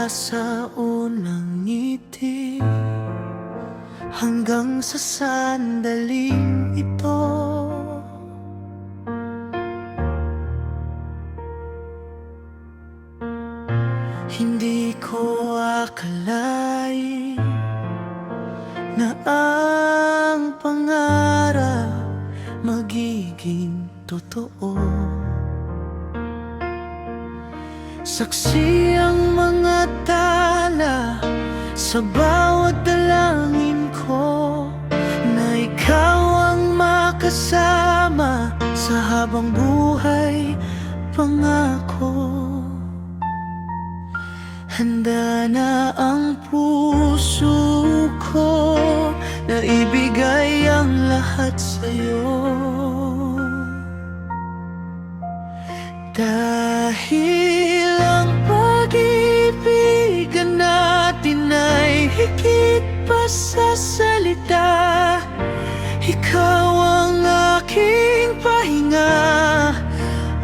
sa unang ngiti hanggang sa sandaling ito. Hindi ko akalain na ang pangarap magiging totoo. Saksi ang mga tala sa bawat dalangin ko na ikaw ang makasama sa habang buhay pangako. Handa na ang puso ko na ibigay ang lahat sa'yo, dahil ang pag-ibigan natin ay higit pa sa salita. Ikaw ang aking pahinga,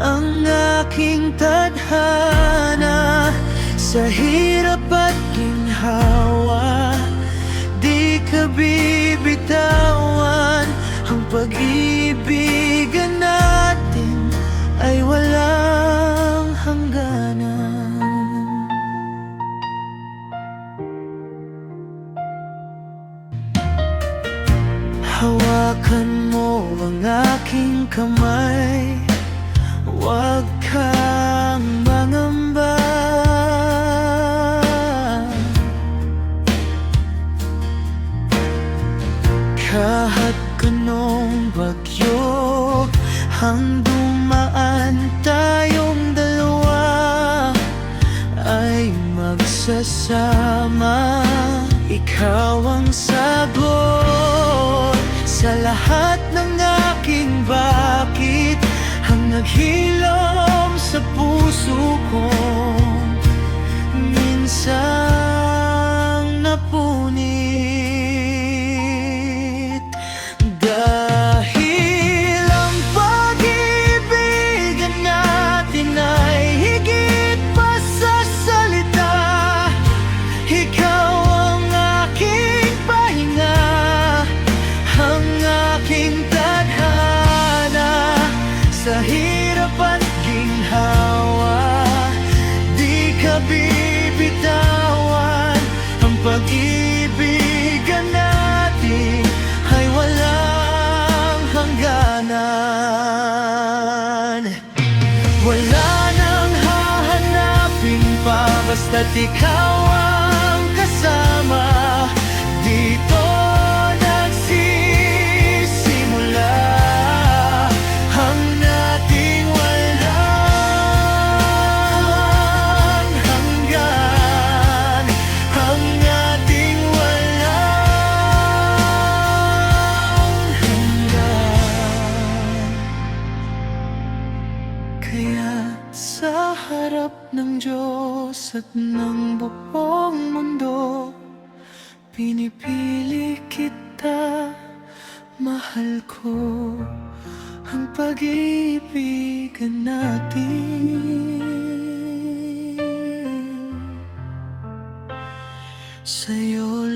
ang aking tadhana. Sa hirap at ginhawa, di ka bibitawan. Ang pag-ibigan natin ay walang hangganan. Hawakan mo ang aking kamay, huwag kang mangamba. Kahit anong bagyo ang dumaan, tayong dalawa ay magsasama. Ikaw ang sagot sa lahat ng aking bakit, ang naghilom sa puso ko, minsang napunit. Dahil ang pag-ibigan natin ay higit pa sa salita. Ikaw ang aking pahinga, ang aking tadhana. Sa hirap at ginhawa, di ka bibitawan. Ang pag-ibigan natin ay walang hangganan. Wala nang hahanapin pa, basta't ikaw ang kasama. Dito nagsisimula ang nating walang hanggan, ang ating walang hanggan. Kaya sa harap ng Diyos at ng buong mundo, pinipili kita, mahal ko, ang pag-ibigan natin. Sa'yo